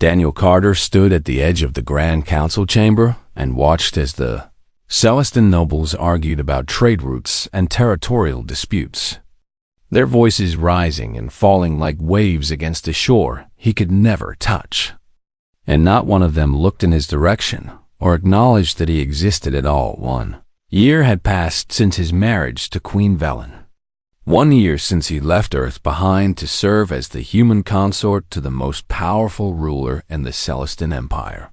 Daniel Carter stood at the edge of the Grand Council chamber and watched as the Celestin nobles argued about trade routes and territorial disputes, their voices rising and falling like waves against a shore he could never touch. And not one of them looked in his direction or acknowledged that he existed at all. 1 year had passed since his marriage to Queen Velen. 1 year since he left Earth behind to serve as the human consort to the most powerful ruler in the Celestin Empire.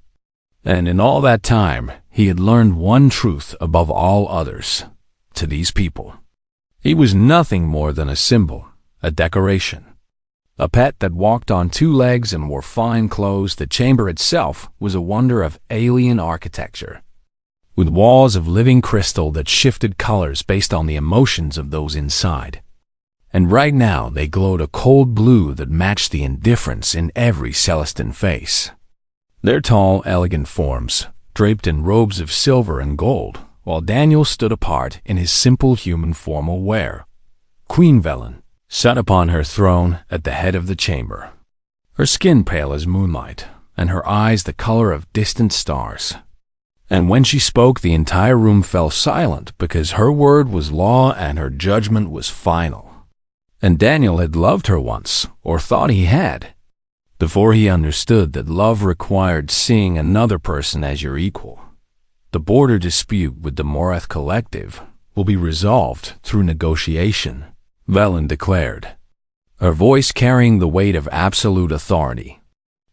And in all that time, he had learned one truth above all others. To these people, he was nothing more than a symbol, a decoration, a pet that walked on 2 legs and wore fine clothes. The chamber itself was a wonder of alien architecture, with walls of living crystal that shifted colors based on the emotions of those inside. And right now they glowed a cold blue that matched the indifference in every Celestin face. Their tall, elegant forms, draped in robes of silver and gold, while Daniel stood apart in his simple human formal wear. Queen Velen sat upon her throne at the head of the chamber, her skin pale as moonlight, and her eyes the color of distant stars. And when she spoke, the entire room fell silent because her word was law and her judgment was final. And Daniel had loved her once, or thought he had, before he understood that love required seeing another person as your equal. The border dispute with the Morath Collective will be resolved through negotiation, Velen declared, her voice carrying the weight of absolute authority.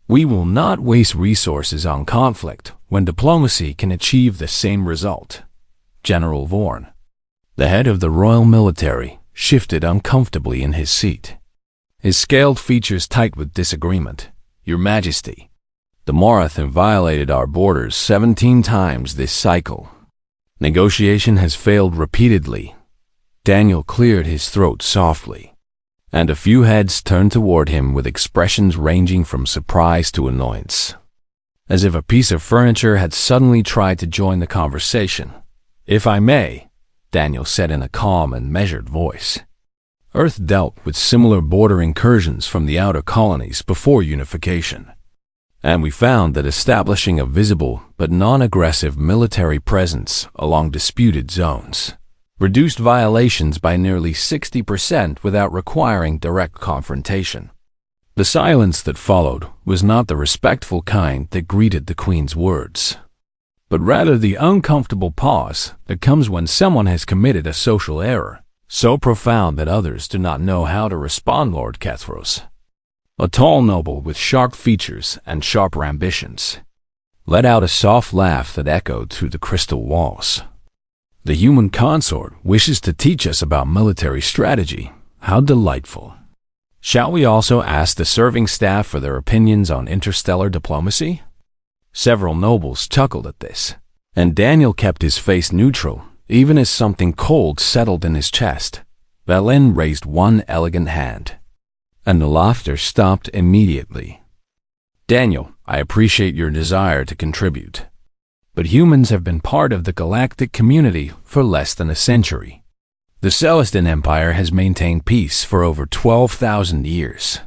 We will not waste resources on conflict when diplomacy can achieve the same result. General Vorn, the head of the Royal Military, shifted uncomfortably in his seat, his scaled features tight with disagreement. Your Majesty, the Morath have violated our borders 17 times this cycle. Negotiation has failed repeatedly. Daniel cleared his throat softly, and a few heads turned toward him with expressions ranging from surprise to annoyance, as if a piece of furniture had suddenly tried to join the conversation. If I may, Daniel said in a calm and measured voice. Earth dealt with similar border incursions from the outer colonies before unification, and we found that establishing a visible but non-aggressive military presence along disputed zones reduced violations by nearly 60% without requiring direct confrontation. The silence that followed was not the respectful kind that greeted the Queen's words, but rather the uncomfortable pause that comes when someone has committed a social error so profound that others do not know how to respond. Lord Kethros, a tall noble with sharp features and sharper ambitions, let out a soft laugh that echoed through the crystal walls. The human consort wishes to teach us about military strategy. How delightful. Shall we also ask the serving staff for their opinions on interstellar diplomacy? Several nobles chuckled at this, and Daniel kept his face neutral, even as something cold settled in his chest. Velen raised one elegant hand, and the laughter stopped immediately. Daniel, I appreciate your desire to contribute, but humans have been part of the galactic community for less than a century. The Celestin Empire has maintained peace for over 12,000 years.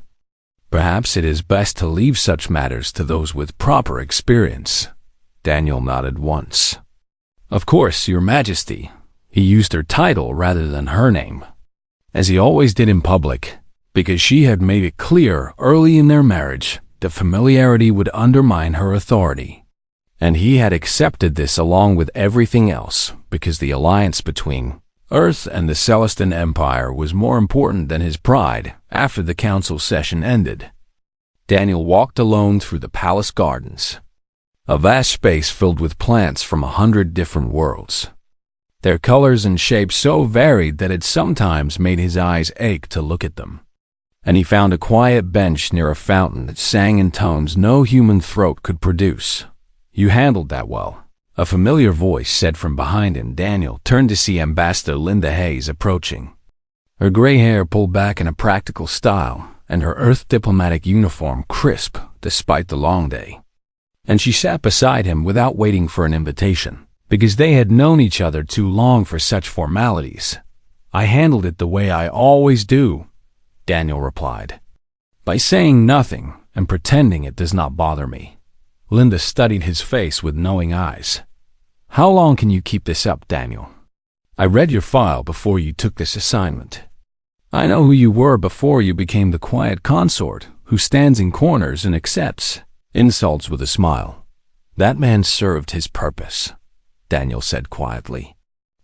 Perhaps it is best to leave such matters to those with proper experience. Daniel nodded once. Of course, Your Majesty. He used her title rather than her name, as he always did in public, because she had made it clear early in their marriage that familiarity would undermine her authority. And he had accepted this along with everything else because the alliance between Earth and the Celestin Empire was more important than his pride. After the council session ended, Daniel walked alone through the palace gardens, a vast space filled with plants from 100 different worlds, their colors and shapes so varied that it sometimes made his eyes ache to look at them. And he found a quiet bench near a fountain that sang in tones no human throat could produce. You handled that well, a familiar voice said from behind him. Daniel turned to see Ambassador Linda Hayes approaching, her gray hair pulled back in a practical style, and her Earth diplomatic uniform crisp despite the long day. And she sat beside him without waiting for an invitation, because they had known each other too long for such formalities. I handled it the way I always do, Daniel replied, by saying nothing and pretending it does not bother me. Linda studied his face with knowing eyes. How long can you keep this up, Daniel? I read your file before you took this assignment. I know who you were before you became the quiet consort who stands in corners and accepts insults with a smile. That man served his purpose, Daniel said quietly.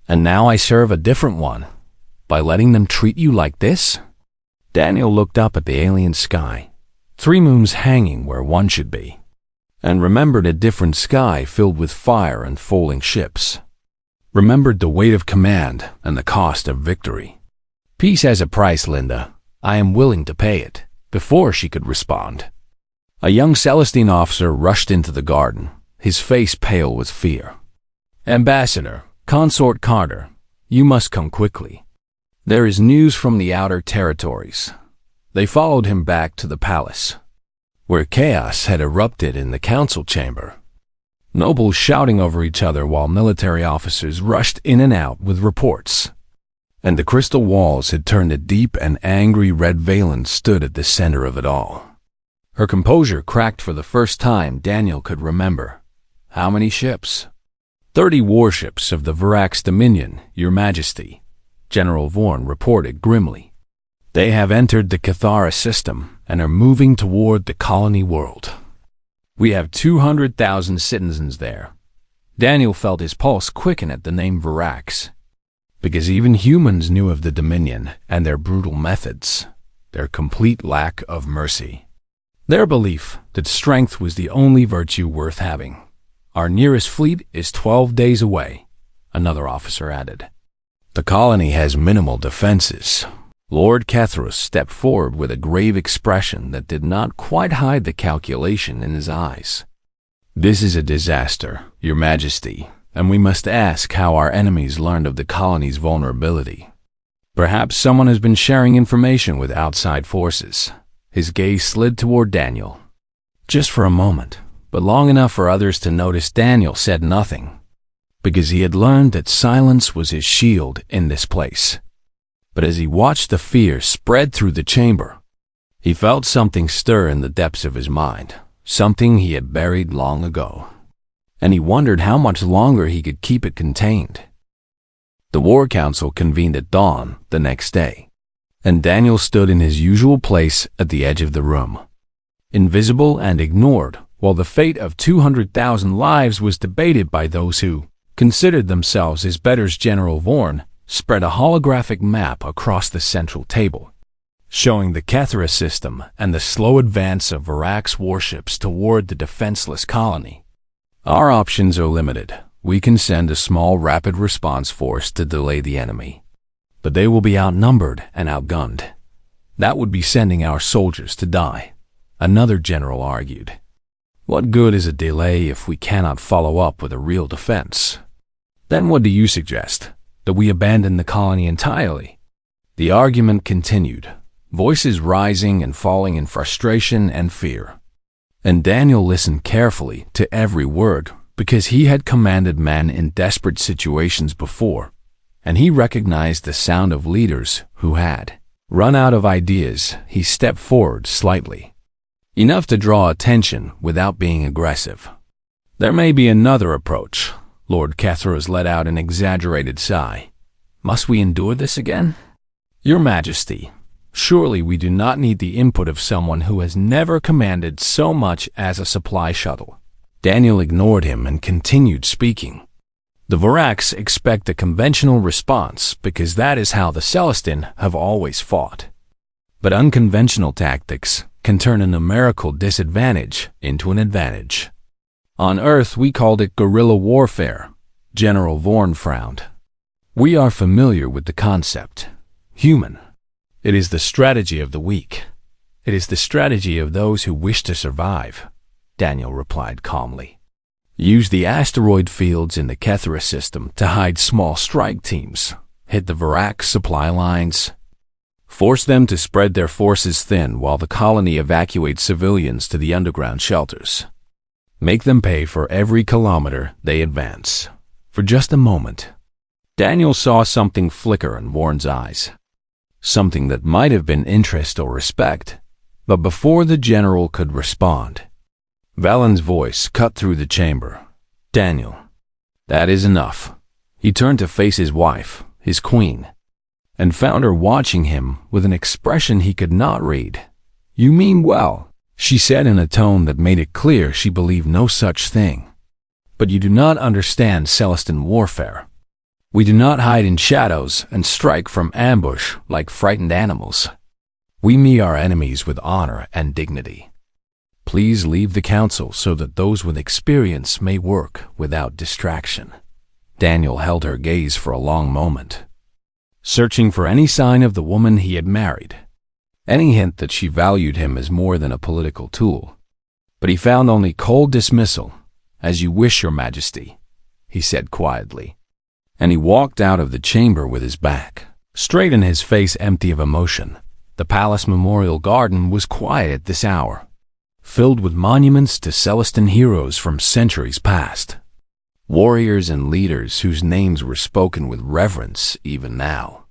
And now I serve a different one, by letting them treat you like this? Daniel looked up at the alien sky, 3 moons hanging where one should be, and remembered a different sky filled with fire and falling ships. Remembered the weight of command and the cost of victory. Peace has a price, Linda. I am willing to pay it. Before she could respond, a young Celestine officer rushed into the garden, his face pale with fear. Ambassador, Consort Carter, you must come quickly. There is news from the outer territories. They followed him back to the palace, where chaos had erupted in the council chamber. Nobles shouting over each other while military officers rushed in and out with reports. And the crystal walls had turned a deep and angry red Valen stood at the center of it all. Her composure cracked for the first time Daniel could remember. How many ships? 30 warships of the Varax Dominion, Your Majesty, General Vorn reported grimly. They have entered the Cathara system and are moving toward the colony world. We have 200,000 citizens there. Daniel felt his pulse quicken at the name Varax, because even humans knew of the Dominion and their brutal methods, their complete lack of mercy. Their belief that strength was the only virtue worth having. Our nearest fleet is 12 days away, another officer added. The colony has minimal defenses. Lord Catharus stepped forward with a grave expression that did not quite hide the calculation in his eyes. This is a disaster, Your Majesty, and we must ask how our enemies learned of the colony's vulnerability. Perhaps someone has been sharing information with outside forces. His gaze slid toward Daniel. Just for a moment, but long enough for others to notice Daniel said nothing, because he had learned that silence was his shield in this place. But as he watched the fear spread through the chamber, he felt something stir in the depths of his mind, something he had buried long ago. And he wondered how much longer he could keep it contained. The War Council convened at dawn the next day, and Daniel stood in his usual place at the edge of the room, invisible and ignored, while the fate of 200,000 lives was debated by those who considered themselves his betters. General Vorn spread a holographic map across the central table, showing the Cathara system and the slow advance of Varax warships toward the defenseless colony. Our options are limited. We can send a small rapid response force to delay the enemy, but they will be outnumbered and outgunned. That would be sending our soldiers to die, another general argued. What good is a delay if we cannot follow up with a real defense? Then what do you suggest? That we abandon the colony entirely? The argument continued, voices rising and falling in frustration and fear. And Daniel listened carefully to every word, because he had commanded men in desperate situations before, and he recognized the sound of leaders who had run out of ideas. He stepped forward slightly, enough to draw attention without being aggressive. There may be another approach. Lord Catharus let out an exaggerated sigh. Must we endure this again? Your Majesty, surely we do not need the input of someone who has never commanded so much as a supply shuttle. Daniel ignored him and continued speaking. The Varax expect a conventional response because that is how the Celestine have always fought. But unconventional tactics can turn a numerical disadvantage into an advantage. On Earth, we called it guerrilla warfare. General Vorn frowned. We are familiar with the concept. Human. It is the strategy of the weak. It is the strategy of those who wish to survive, Daniel replied calmly. Use the asteroid fields in the Cathara system to hide small strike teams. Hit the Varax supply lines. Force them to spread their forces thin while the colony evacuates civilians to the underground shelters. Make them pay for every kilometer they advance. For just a moment, Daniel saw something flicker in Vorn's eyes. Something that might have been interest or respect, But before the general could respond, Valen's voice cut through the chamber. "Daniel, that is enough." He turned to face his wife, his queen, and found her watching him with an expression he could not read. "You mean well," she said in a tone that made it clear she believed no such thing. "But you do not understand Celestin warfare. We do not hide in shadows and strike from ambush like frightened animals. We meet our enemies with honor and dignity. Please leave the council so that those with experience may work without distraction." Daniel held her gaze for a long moment, searching for any sign of the woman he had married, any hint that she valued him as more than a political tool. But he found only cold dismissal. "As you wish, Your Majesty," he said quietly, and he walked out of the chamber with his back straight and his face empty of emotion. The palace memorial garden was quiet at this hour, filled with monuments to Celestin heroes from centuries past, warriors and leaders whose names were spoken with reverence even now.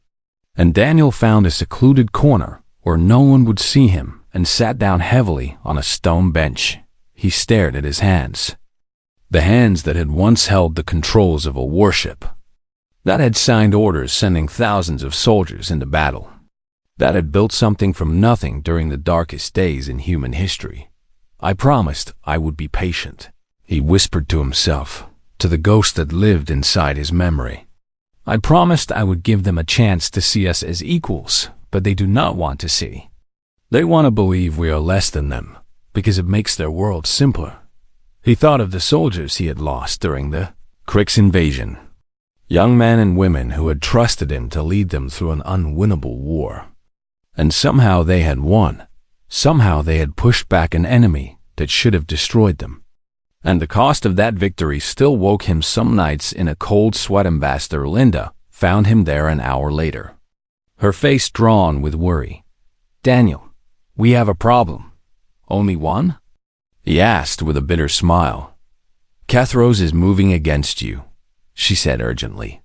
And Daniel found a secluded corner where no one would see him and sat down heavily on a stone bench. He stared at his hands, the hands that had once held the controls of a warship, that had signed orders sending thousands of soldiers into battle, that had built something from nothing during the darkest days in human history. "I promised I would be patient," he whispered to himself, to the ghost that lived inside his memory. "I promised I would give them a chance to see us as equals, but they do not want to see. They want to believe we are less than them, because it makes their world simpler." He thought of the soldiers he had lost during the Krix invasion, young men and women who had trusted him to lead them through an unwinnable war. And somehow they had won. Somehow they had pushed back an enemy that should have destroyed them. And the cost of that victory still woke him some nights in a cold sweat. Ambassador Linda found him there an hour later, her face drawn with worry. "Daniel, we have a problem." "Only one?" he asked with a bitter smile. "Kethros is moving against you," she said urgently.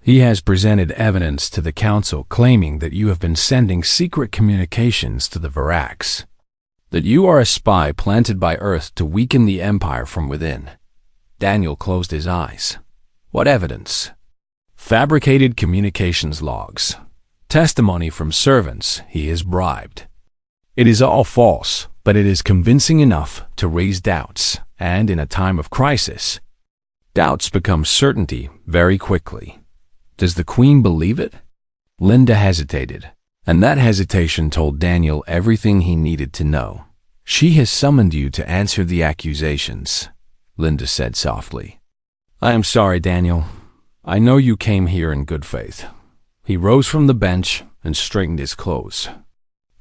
"He has presented evidence to the council claiming that you have been sending secret communications to the Varax, that you are a spy planted by Earth to weaken the Empire from within." Daniel closed his eyes. "What evidence?" "Fabricated communications logs, testimony from servants he has bribed. It is all false, but it is convincing enough to raise doubts, and in a time of crisis, doubts become certainty very quickly. Does the Queen believe it?" Linda hesitated, and that hesitation told Daniel everything he needed to know. "She has summoned you to answer the accusations," Linda said softly. "I am sorry, Daniel. I know you came here in good faith." He rose from the bench and straightened his clothes.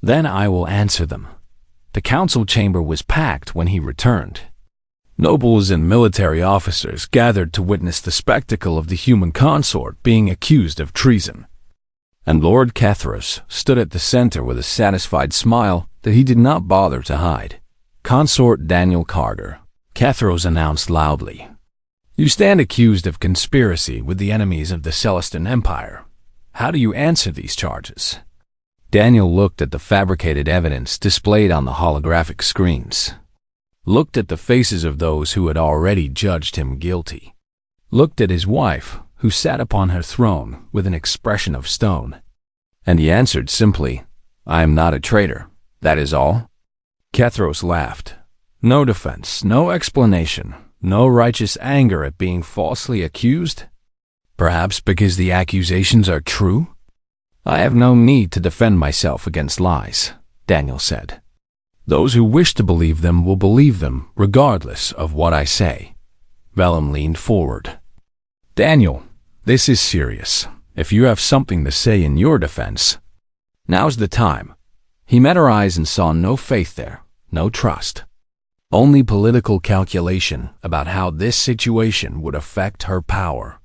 "Then I will answer them." The council chamber was packed when he returned. Nobles and military officers gathered to witness the spectacle of the human consort being accused of treason. And Lord Kethros stood at the center with a satisfied smile that he did not bother to hide. "Consort Daniel Carter," Kethros announced loudly, "you stand accused of conspiracy with the enemies of the Celestin Empire. How do you answer these charges?" Daniel looked at the fabricated evidence displayed on the holographic screens, looked at the faces of those who had already judged him guilty, looked at his wife, who sat upon her throne with an expression of stone, and he answered simply, "I am not a traitor, that is all." Kethros laughed. "No defense, no explanation, no righteous anger at being falsely accused? Perhaps because the accusations are true?" "I have no need to defend myself against lies," Daniel said. "Those who wish to believe them will believe them regardless of what I say." Vellum leaned forward. "Daniel, this is serious. If you have something to say in your defense, now's the time." He met her eyes and saw no faith there, no trust, only political calculation about how this situation would affect her power.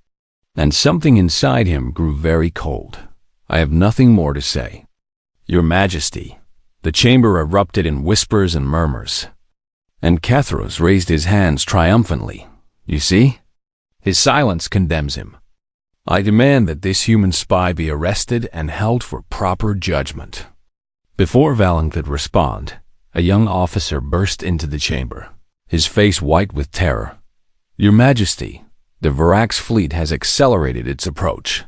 And something inside him grew very cold. "I have nothing more to say." "Your Majesty." The chamber erupted in whispers and murmurs, and Kethros raised his hands triumphantly. "You see? His silence condemns him. I demand that this human spy be arrested and held for proper judgment." Before Valen could respond, a young officer burst into the chamber, his face white with terror. "Your Majesty, the Varax fleet has accelerated its approach.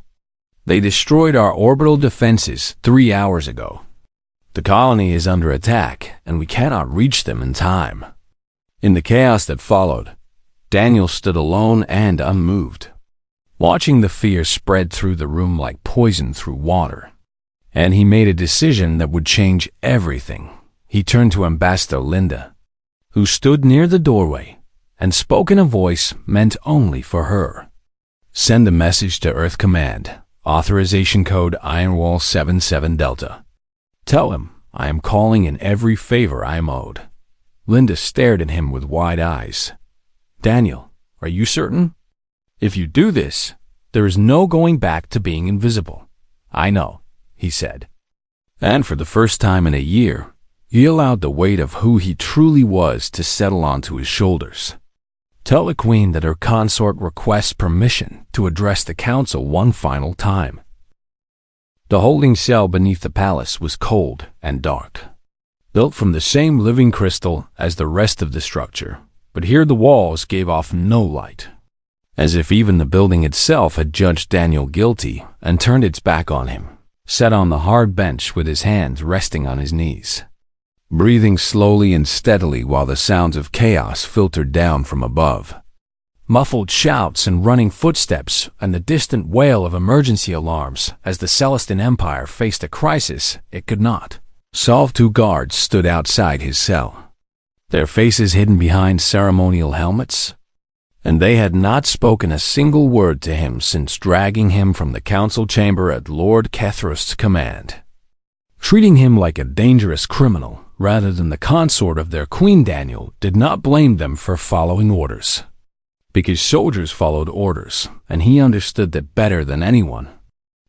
They destroyed our orbital defenses 3 hours ago. The colony is under attack, and we cannot reach them in time." In the chaos that followed, Daniel stood alone and unmoved, watching the fear spread through the room like poison through water. And he made a decision that would change everything. He turned to Ambassador Linda, who stood near the doorway, and spoke in a voice meant only for her. "Send a message to Earth Command, authorization code Ironwall 77 Delta. Tell him I am calling in every favor I am owed." Linda stared at him with wide eyes. "Daniel, are you certain? If you do this, there is no going back to being invisible." "I know," he said. And for the first time in a year, he allowed the weight of who he truly was to settle onto his shoulders. "Tell the Queen that her consort requests permission to address the Council one final time." The holding cell beneath the palace was cold and dark, built from the same living crystal as the rest of the structure, but here the walls gave off no light, as if even the building itself had judged Daniel guilty and turned its back on him, sat on the hard bench with his hands resting on his knees, breathing slowly and steadily while the sounds of chaos filtered down from above. Muffled shouts and running footsteps and the distant wail of emergency alarms as the Celestine Empire faced a crisis it could not solve. 2 guards stood outside his cell, their faces hidden behind ceremonial helmets, and they had not spoken a single word to him since dragging him from the council chamber at Lord Kethrust's command, treating him like a dangerous criminal rather than the consort of their queen. Daniel did not blame them for following orders, because soldiers followed orders, and he understood that better than anyone.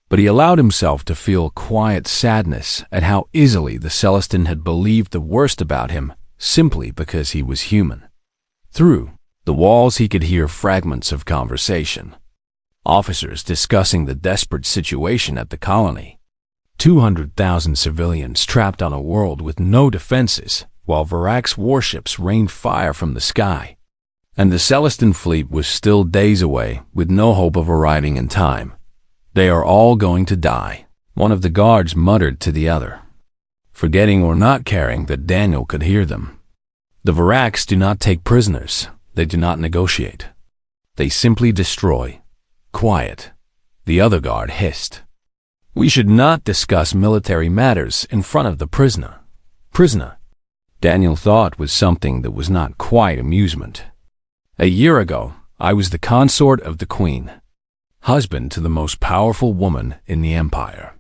But he allowed himself to feel quiet sadness at how easily the Celestine had believed the worst about him simply because he was human. Through the walls he could hear fragments of conversation. Officers discussing the desperate situation at the colony. 200,000 civilians trapped on a world with no defenses, while Varax warships rained fire from the sky. And the Celestine fleet was still days away, with no hope of arriving in time. "They are all going to die," one of the guards muttered to the other, forgetting or not caring that Daniel could hear them. "The Varax do not take prisoners. They do not negotiate. They simply destroy." "Quiet," the other guard hissed. "We should not discuss military matters in front of the prisoner." Prisoner, Daniel thought, was something that was not quite amusement. "A year ago, I was the consort of the Queen, husband to the most powerful woman in the Empire.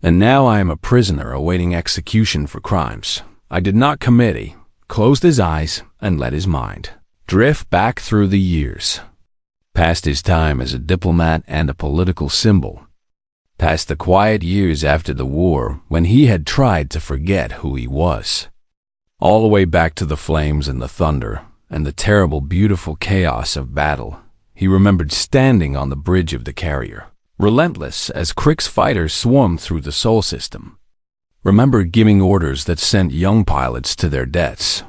And now I am a prisoner awaiting execution for crimes I did not commit." He closed his eyes and let his mind drift back through the years, past his time as a diplomat and a political symbol, past the quiet years after the war when he had tried to forget who he was, all the way back to the flames and the thunder and the terrible, beautiful chaos of battle. He remembered standing on the bridge of the carrier, relentless as Crick's fighters swarmed through the Sol system. Remembered giving orders that sent young pilots to their deaths.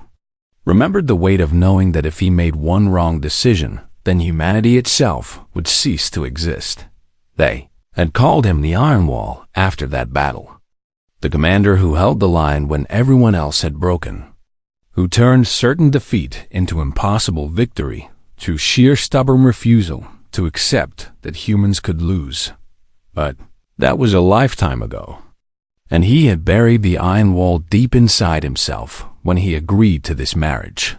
Remembered the weight of knowing that if he made one wrong decision, then humanity itself would cease to exist. They had called him the Iron Wall after that battle, the commander who held the line when everyone else had broken, who turned certain defeat into impossible victory through sheer stubborn refusal to accept that humans could lose. But that was a lifetime ago, and he had buried the Iron Wall deep inside himself when he agreed to this marriage,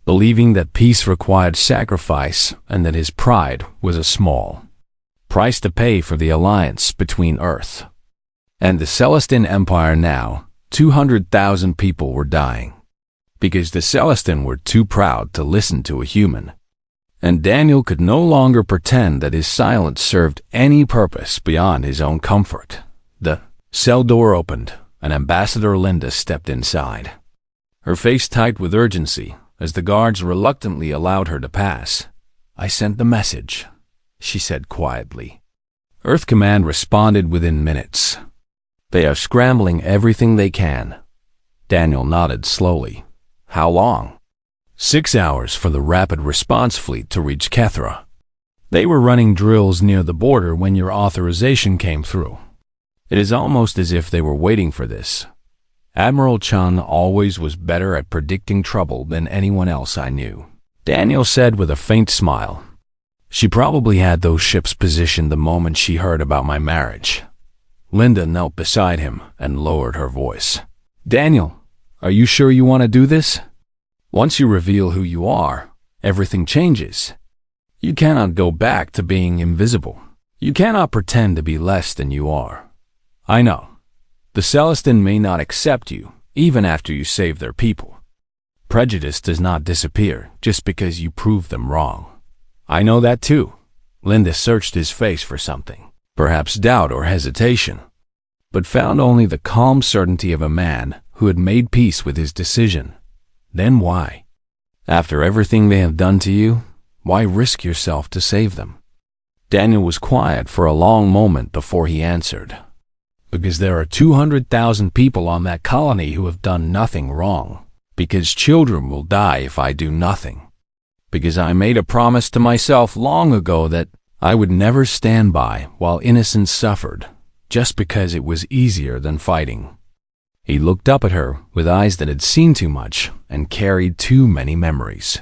believing that peace required sacrifice and that his pride was a small price to pay for the alliance between Earth and the Celestine Empire. Now, 200,000 people were dying, because the Celestine were too proud to listen to a human. And Daniel could no longer pretend that his silence served any purpose beyond his own comfort. The cell door opened, and Ambassador Linda stepped inside, her face tight with urgency as the guards reluctantly allowed her to pass. "I sent the message," she said quietly. Earth Command responded within minutes. They are scrambling everything they can. Daniel nodded slowly. How long? 6 hours for the rapid response fleet to reach Kethra. They were running drills near the border when your authorization came through. It is almost as if they were waiting for this. Admiral Chun always was better at predicting trouble than anyone else I knew, Daniel said with a faint smile. She probably had those ships positioned the moment she heard about my marriage. Linda knelt beside him and lowered her voice. Daniel, are you sure you want to do this? Once you reveal who you are, everything changes. You cannot go back to being invisible. You cannot pretend to be less than you are. I know. The Celestin may not accept you, even after you save their people. Prejudice does not disappear just because you prove them wrong. I know that too. Linda searched his face for something, perhaps doubt or hesitation, but found only the calm certainty of a man who had made peace with his decision. Then why? After everything they have done to you, why risk yourself to save them? Daniel was quiet for a long moment before he answered. Because there are 200,000 people on that colony who have done nothing wrong. Because children will die if I do nothing. Because I made a promise to myself long ago that I would never stand by while innocents suffered, just because it was easier than fighting. He looked up at her with eyes that had seen too much and carried too many memories.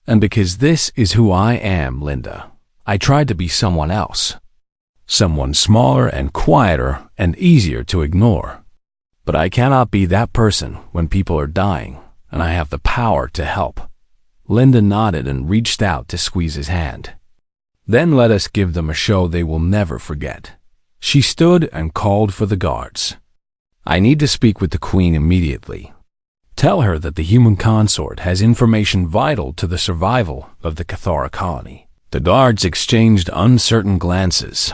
And because this is who I am, Linda, I tried to be someone else. Someone smaller and quieter and easier to ignore. But I cannot be that person when people are dying, and I have the power to help. Linda nodded and reached out to squeeze his hand. Then let us give them a show they will never forget. She stood and called for the guards. I need to speak with the Queen immediately. Tell her that the human consort has information vital to the survival of the Cathara colony. The guards exchanged uncertain glances.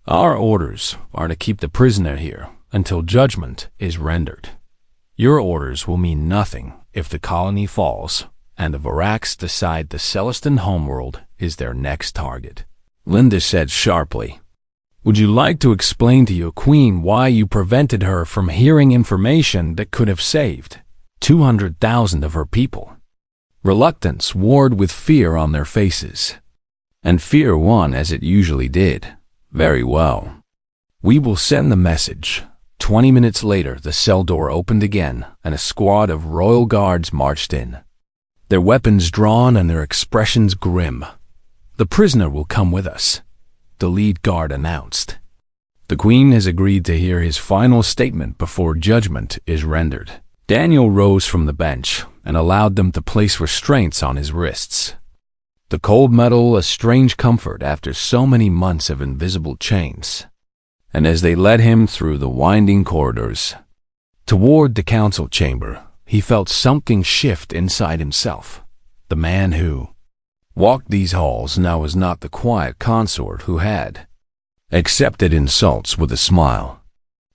Our orders are to keep the prisoner here until judgment is rendered. Your orders will mean nothing if the colony falls and the Varax decide the Celestin homeworld is their next target. Linda said sharply, Would you like to explain to your queen why you prevented her from hearing information that could have saved 200,000 of her people? Reluctance warred with fear on their faces, and fear won as it usually did. Very well. We will send the message. 20 minutes later, the cell door opened again, and a squad of royal guards marched in, their weapons drawn and their expressions grim. The prisoner will come with us, the lead guard announced. The Queen has agreed to hear his final statement before judgment is rendered. Daniel rose from the bench and allowed them to place restraints on his wrists. The cold metal a strange comfort after so many months of invisible chains. And as they led him through the winding corridors toward the council chamber, he felt something shift inside himself. The man who walked these halls now was not the quiet consort who had accepted insults with a smile,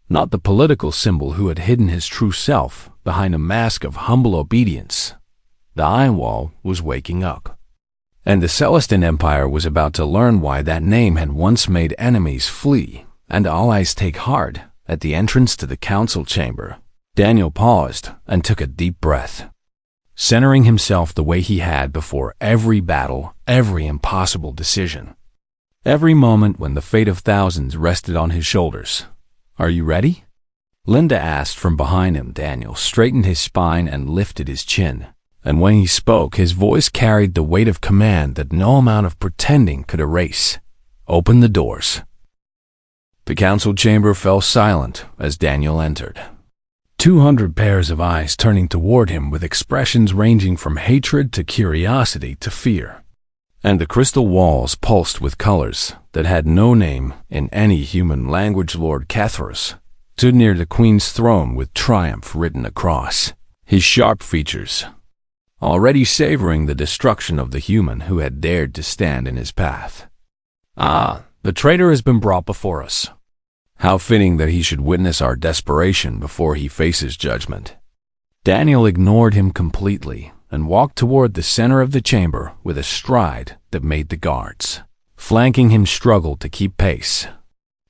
not the political symbol who had hidden his true self behind a mask of humble obedience. The Iron Wall was waking up. And the Celestin Empire was about to learn why that name had once made enemies flee and allies take heart at the entrance to the council chamber. Daniel paused and took a deep breath, centering himself the way he had before every battle, every impossible decision, every moment when the fate of thousands rested on his shoulders. Are you ready? Linda asked from behind him. Daniel straightened his spine and lifted his chin. And when he spoke, his voice carried the weight of command that no amount of pretending could erase. Open the doors. The council chamber fell silent as Daniel entered. 200 pairs of eyes turning toward him with expressions ranging from hatred to curiosity to fear. And the crystal walls pulsed with colors that had no name in any human language. Lord Cathras stood near the Queen's throne with triumph written across his sharp features, already savoring the destruction of the human who had dared to stand in his path. Ah, the traitor has been brought before us. How fitting that he should witness our desperation before he faces judgment. Daniel ignored him completely and walked toward the center of the chamber with a stride that made the guards flanking him struggle to keep pace.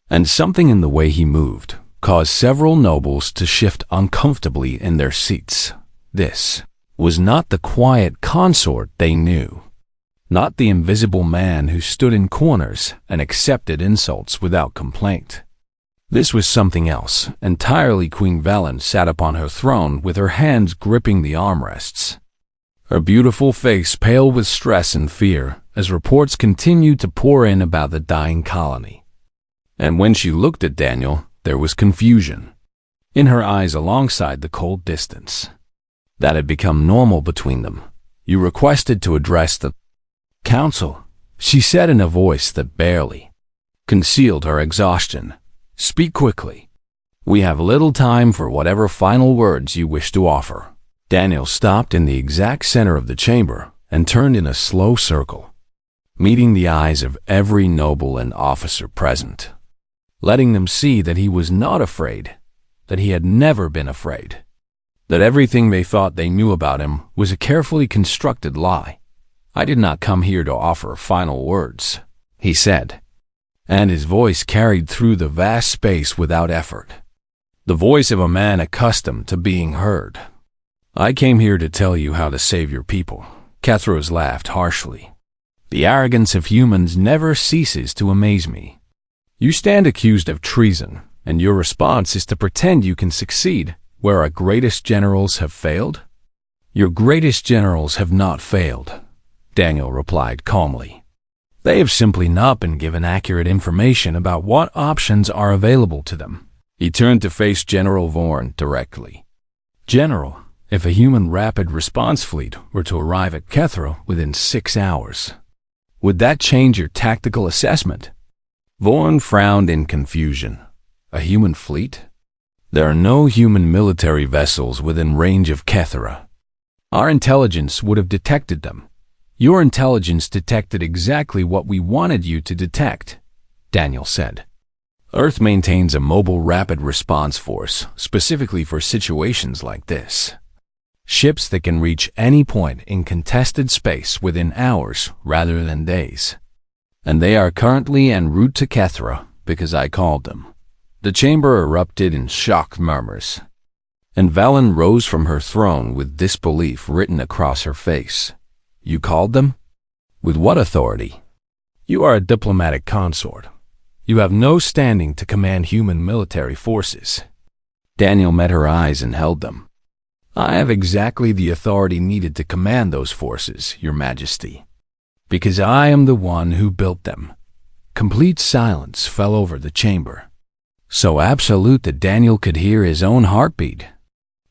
And something in the way he moved, caused several nobles to shift uncomfortably in their seats. This was not the quiet consort they knew, not the invisible man who stood in corners and accepted insults without complaint. This was something else entirely. Queen Velen sat upon her throne with her hands gripping the armrests, her beautiful face pale with stress and fear as reports continued to pour in about the dying colony. And when she looked at Daniel, there was confusion in her eyes alongside the cold distance that had become normal between them. "You requested to address the council," she said in a voice that barely concealed her exhaustion. "Speak quickly. We have little time for whatever final words you wish to offer." Daniel stopped in the exact center of the chamber and turned in a slow circle, meeting the eyes of every noble and officer present, letting them see that he was not afraid, that he had never been afraid, that everything they thought they knew about him was a carefully constructed lie. "I did not come here to offer final words," he said, and his voice carried through the vast space without effort, the voice of a man accustomed to being heard. "I came here to tell you how to save your people." Kethros laughed harshly. "The arrogance of humans never ceases to amaze me. You stand accused of treason, and your response is to pretend you can succeed where our greatest generals have failed? Your greatest generals have not failed," Daniel replied calmly. "They have simply not been given accurate information about what options are available to them." He turned to face General Vorn directly. "General, if a human rapid response fleet were to arrive at Kethro within 6 hours, would that change your tactical assessment?" Vorn frowned in confusion. "A human fleet? There are no human military vessels within range of Kethra. Our intelligence would have detected them. Your intelligence detected exactly what we wanted you to detect," Daniel said. "Earth maintains a mobile rapid response force specifically for situations like this. Ships that can reach any point in contested space within hours rather than days. And they are currently en route to Kethra because I called them." The chamber erupted in shocked murmurs, and Valen rose from her throne with disbelief written across her face. "You called them? With what authority? You are a diplomatic consort. You have no standing to command human military forces." Daniel met her eyes and held them. "I have exactly the authority needed to command those forces, Your Majesty, because I am the one who built them." Complete silence fell over the chamber, so absolute that Daniel could hear his own heartbeat,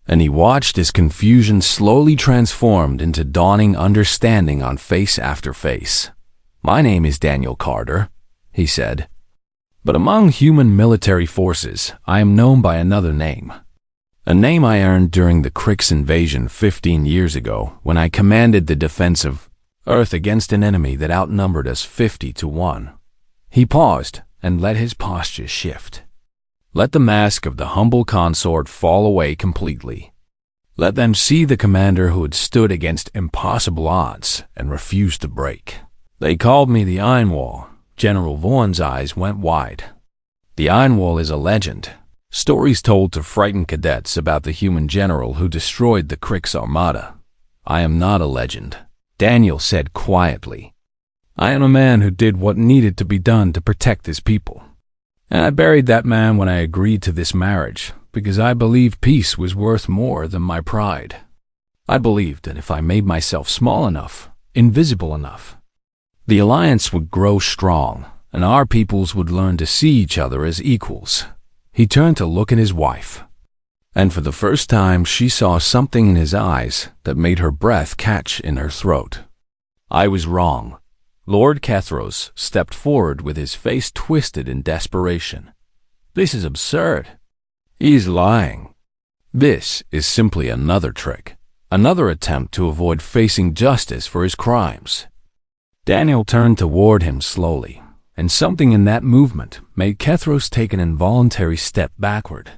and he watched as confusion slowly transformed into dawning understanding on face after face. "My name is Daniel Carter," he said, "but among human military forces I am known by another name, a name I earned during the Krix invasion 15 years ago when I commanded the defense of Earth against an enemy that outnumbered us 50-1. He paused and let his posture shift. Let the mask of the humble consort fall away completely. Let them see the commander who had stood against impossible odds and refused to break. "They called me the Iron Wall." General Vaughan's eyes went wide. "The Iron Wall is a legend. Stories told to frighten cadets about the human general who destroyed the Krix armada. I am not a legend," Daniel said quietly. "I am a man who did what needed to be done to protect his people. And I buried that man when I agreed to this marriage, because I believed peace was worth more than my pride. I believed that if I made myself small enough, invisible enough, the alliance would grow strong, and our peoples would learn to see each other as equals." He turned to look at his wife, and for the first time she saw something in his eyes that made her breath catch in her throat. "I was wrong." Lord Kethros stepped forward with his face twisted in desperation. "This is absurd. He's lying. This is simply another trick, another attempt to avoid facing justice for his crimes." Daniel turned toward him slowly, and something in that movement made Kethros take an involuntary step backward.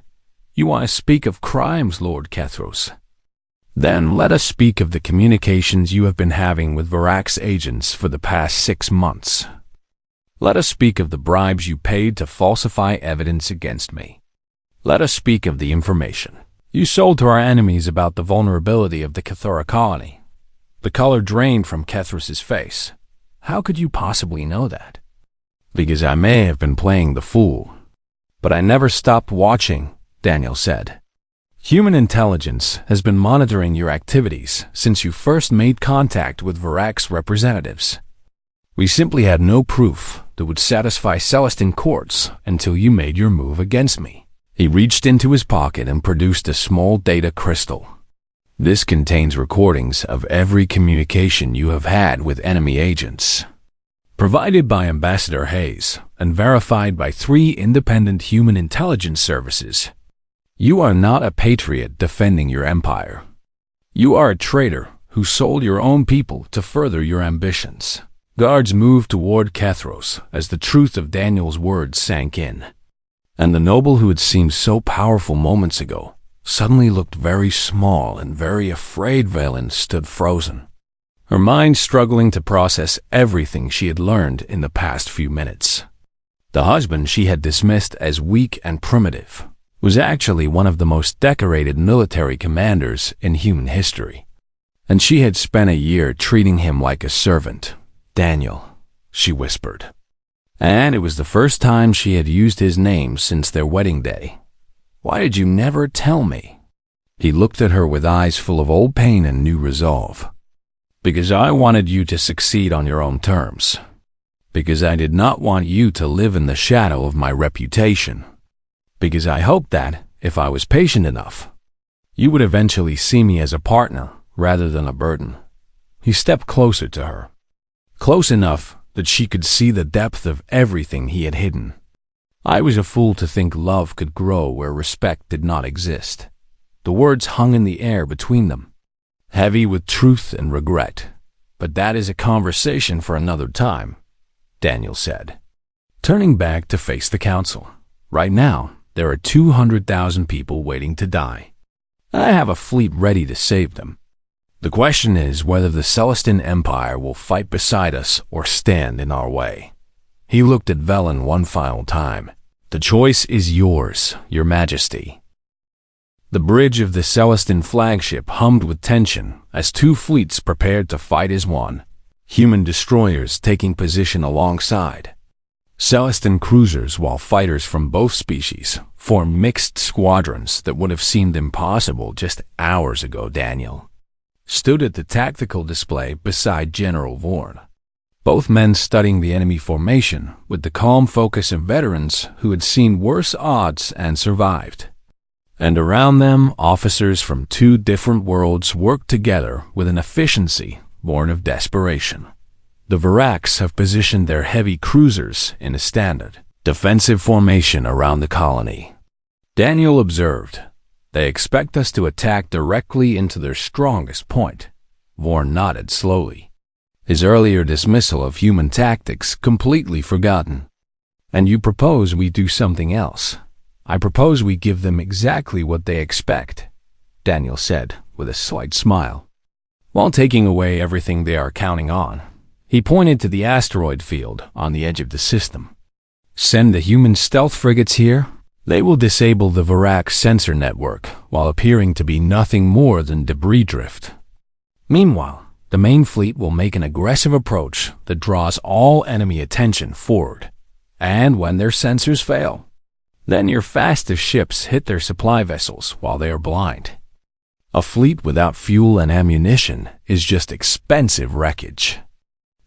"You want to speak of crimes, Lord Kethros? Then let us speak of the communications you have been having with Varax's agents for the past 6 months. Let us speak of the bribes you paid to falsify evidence against me. Let us speak of the information you sold to our enemies about the vulnerability of the Cathora colony. The color drained from Kethrus's face. How could you possibly know that? Because I may have been playing the fool. But I never stopped watching, Daniel said. Human intelligence has been monitoring your activities since you first made contact with Varax's representatives. We simply had no proof that would satisfy Celestine courts until you made your move against me. He reached into his pocket and produced a small data crystal. This contains recordings of every communication you have had with enemy agents. Provided by Ambassador Hayes and verified by 3 independent human intelligence services, you are not a patriot defending your empire. You are a traitor who sold your own people to further your ambitions. Guards moved toward Kethros as the truth of Daniel's words sank in. And the noble who had seemed so powerful moments ago suddenly looked very small and very afraid. Valen stood frozen, her mind struggling to process everything she had learned in the past few minutes. The husband she had dismissed as weak and primitive was actually one of the most decorated military commanders in human history. And she had spent a year treating him like a servant. Daniel, she whispered. And it was the first time she had used his name since their wedding day. Why did you never tell me? He looked at her with eyes full of old pain and new resolve. Because I wanted you to succeed on your own terms. Because I did not want you to live in the shadow of my reputation. Because I hoped that, if I was patient enough, you would eventually see me as a partner rather than a burden. He stepped closer to her. Close enough that she could see the depth of everything he had hidden. I was a fool to think love could grow where respect did not exist. The words hung in the air between them, heavy with truth and regret. But that is a conversation for another time, Daniel said, turning back to face the council. Right now, there are 200,000 people waiting to die. I have a fleet ready to save them. The question is whether the Celestine Empire will fight beside us or stand in our way. He looked at Velen one final time. The choice is yours, Your Majesty. The bridge of the Celestine flagship hummed with tension as 2 fleets prepared to fight as one, human destroyers taking position alongside. Celestine cruisers, while fighters from both species, formed mixed squadrons that would have seemed impossible just hours ago. Daniel stood at the tactical display beside General Vorn, both men studying the enemy formation with the calm focus of veterans who had seen worse odds and survived. And around them, officers from 2 different worlds worked together with an efficiency born of desperation. The Varax have positioned their heavy cruisers in a standard defensive formation around the colony. Daniel observed. They expect us to attack directly into their strongest point. Vorn nodded slowly, his earlier dismissal of human tactics completely forgotten. And you propose we do something else. I propose we give them exactly what they expect, Daniel said with a slight smile. While taking away everything they are counting on, he pointed to the asteroid field on the edge of the system. Send the human stealth frigates here. They will disable the Varax sensor network while appearing to be nothing more than debris drift. Meanwhile, the main fleet will make an aggressive approach that draws all enemy attention forward. And when their sensors fail, then your fastest ships hit their supply vessels while they are blind. A fleet without fuel and ammunition is just expensive wreckage.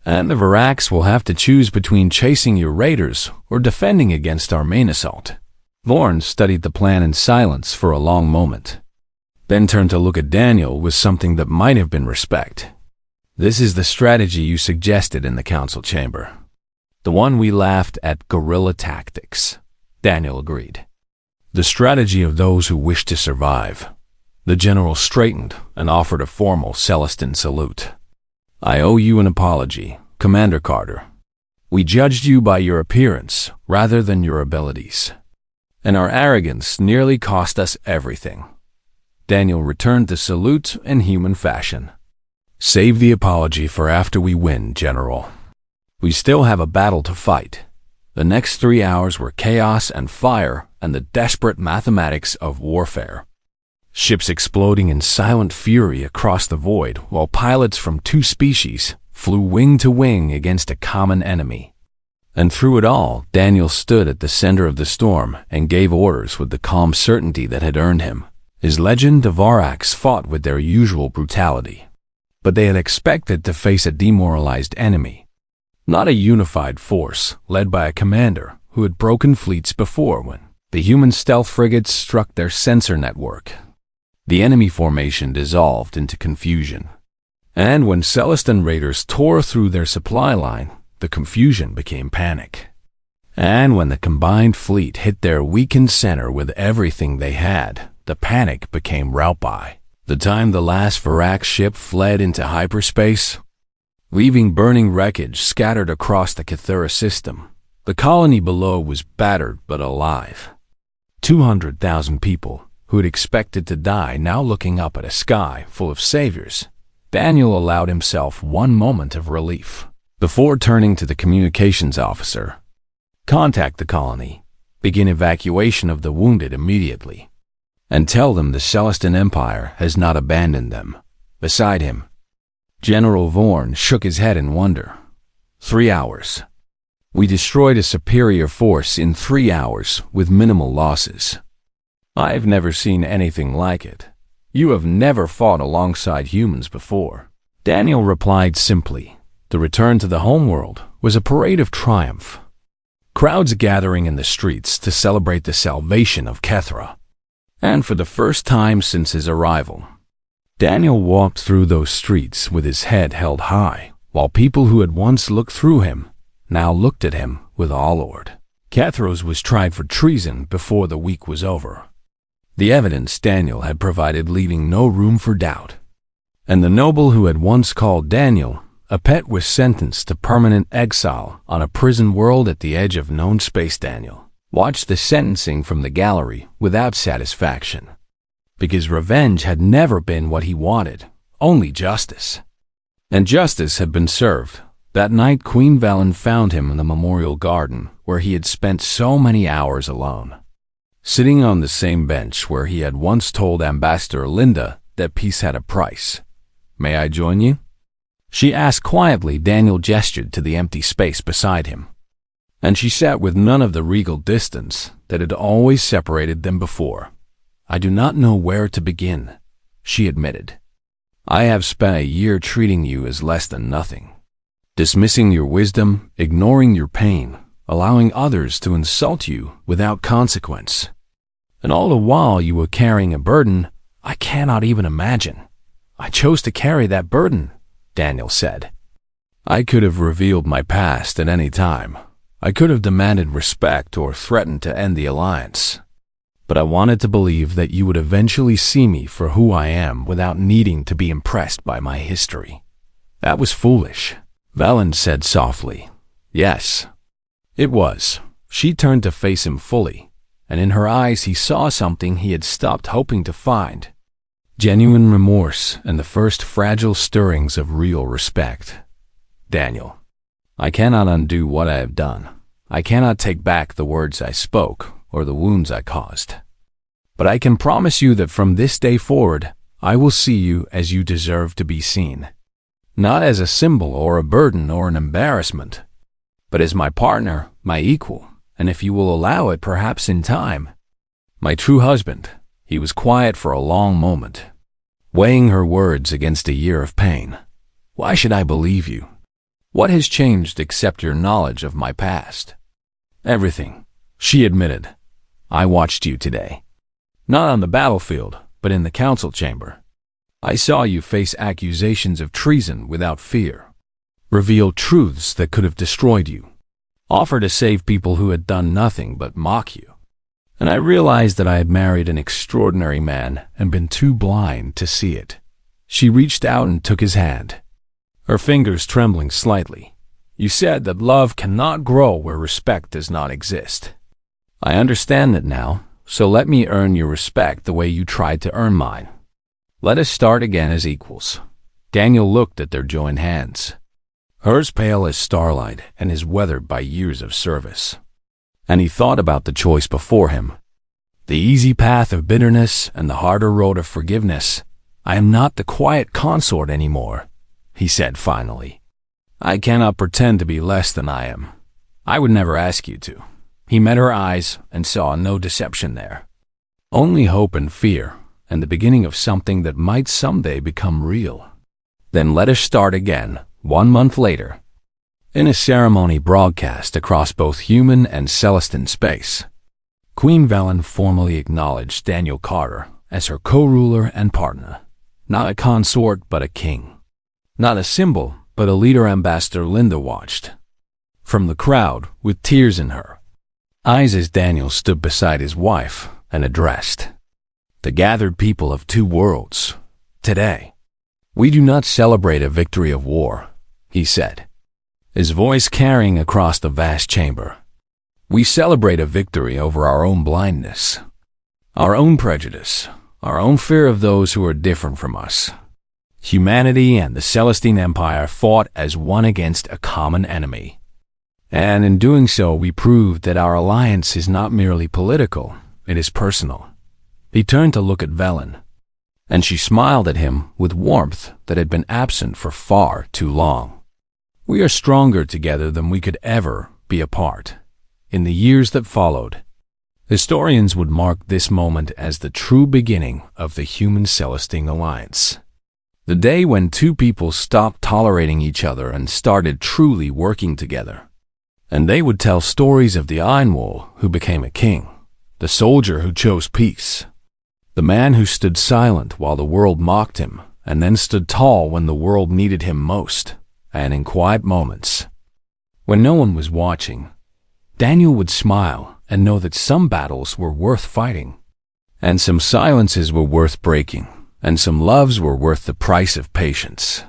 And the Varax will have to choose between chasing your raiders or defending against our main assault. Vorn studied the plan in silence for a long moment, then turned to look at Daniel with something that might have been respect. This is the strategy you suggested in the council chamber. The one we laughed at, guerrilla tactics, Daniel agreed. The strategy of those who wish to survive. The general straightened and offered a formal Celestine salute. I owe you an apology, Commander Carter. We judged you by your appearance rather than your abilities. And our arrogance nearly cost us everything. Daniel returned the salute in human fashion. Save the apology for after we win, General. We still have a battle to fight. The next 3 hours were chaos and fire and the desperate mathematics of warfare. Ships exploding in silent fury across the void, while pilots from two species flew wing to wing against a common enemy. And through it all, Daniel stood at the center of the storm and gave orders with the calm certainty that had earned him. His legend of Varax fought with their usual brutality, but they had expected to face a demoralized enemy, not a unified force led by a commander who had broken fleets before when the human stealth frigates struck their sensor network. The enemy formation dissolved into confusion, and when Celestin raiders tore through their supply line, the confusion became panic. And when the combined fleet hit their weakened center with everything they had, the panic became rout by the time the last Varax ship fled into hyperspace, leaving burning wreckage scattered across the Cathura system. The colony below was battered but alive. 200,000 people who had expected to die now looking up at a sky full of saviors. Daniel allowed himself one moment of relief before turning to the communications officer. Contact the colony, begin evacuation of the wounded immediately, and tell them the Celestin Empire has not abandoned them. Beside him, General Vorn shook his head in wonder. 3 hours. We destroyed a superior force in 3 hours with minimal losses. I've never seen anything like it. You have never fought alongside humans before. Daniel replied simply. The return to the homeworld was a parade of triumph. Crowds gathering in the streets to celebrate the salvation of Cathura. And for the first time since his arrival, Daniel walked through those streets with his head held high, while people who had once looked through him now looked at him with awe. Lord Cathros was tried for treason before the week was over. The evidence Daniel had provided leaving no room for doubt. And the noble who had once called Daniel a pet was sentenced to permanent exile on a prison world at the edge of known space. Daniel watched the sentencing from the gallery without satisfaction, because revenge had never been what he wanted, only justice. And justice had been served. That night Queen Velen found him in the memorial garden where he had spent so many hours alone, sitting on the same bench where he had once told Ambassador Linda that peace had a price. May I join you? She asked quietly. Daniel gestured to the empty space beside him, and she sat with none of the regal distance that had always separated them before. I do not know where to begin, she admitted. I have spent a year treating you as less than nothing, dismissing your wisdom, ignoring your pain, allowing others to insult you without consequence. And all the while you were carrying a burden I cannot even imagine. I chose to carry that burden, Daniel said. I could have revealed my past at any time. I could have demanded respect or threatened to end the alliance. But I wanted to believe that you would eventually see me for who I am without needing to be impressed by my history. That was foolish, Velen said softly. Yes, it was. She turned to face him fully, and in her eyes he saw something he had stopped hoping to find. Genuine remorse and the first fragile stirrings of real respect. Daniel, I cannot undo what I have done. I cannot take back the words I spoke or the wounds I caused. But I can promise you that from this day forward, I will see you as you deserve to be seen. Not as a symbol or a burden or an embarrassment, but as my partner, my equal, and if you will allow it, perhaps in time, my true husband. He was quiet for a long moment, weighing her words against a year of pain. Why should I believe you? What has changed except your knowledge of my past? Everything, she admitted. I watched you today. Not on the battlefield, but in the council chamber. I saw you face accusations of treason without fear, reveal truths that could have destroyed you, offer to save people who had done nothing but mock you. And I realized that I had married an extraordinary man and been too blind to see it. She reached out and took his hand, her fingers trembling slightly. You said that love cannot grow where respect does not exist. I understand that now, so let me earn your respect the way you tried to earn mine. Let us start again as equals. Daniel looked at their joined hands. hers pale as starlight and his weathered by years of service. And he thought about the choice before him. The easy path of bitterness and the harder road of forgiveness. I am not the quiet consort anymore, he said finally. I cannot pretend to be less than I am. I would never ask you to. He met her eyes and saw no deception there. Only hope and fear, and the beginning of something that might someday become real. Then let us start again, 1 month later. In a ceremony broadcast across both human and Celestin space, Queen Velen formally acknowledged Daniel Carter as her co-ruler and partner. Not a consort, but a king. Not a symbol, but a leader. Ambassador Linda watched from the crowd with tears in her eyes as Daniel stood beside his wife and addressed the gathered people of 2 worlds. Today, we do not celebrate a victory of war, he said, his voice carrying across the vast chamber. We celebrate a victory over our own blindness, our own prejudice, our own fear of those who are different from us. Humanity and the Celestine Empire fought as one against a common enemy. And in doing so, we proved that our alliance is not merely political, it is personal. He turned to look at Velen, and she smiled at him with warmth that had been absent for far too long. We are stronger together than we could ever be apart. In the years that followed, historians would mark this moment as the true beginning of the human-Celestine alliance. The day when 2 people stopped tolerating each other and started truly working together. And they would tell stories of the Einwall who became a king, the soldier who chose peace, the man who stood silent while the world mocked him, and then stood tall when the world needed him most, and in quiet moments. When no one was watching, Daniel would smile and know that some battles were worth fighting, and some silences were worth breaking, and some loves were worth the price of patience.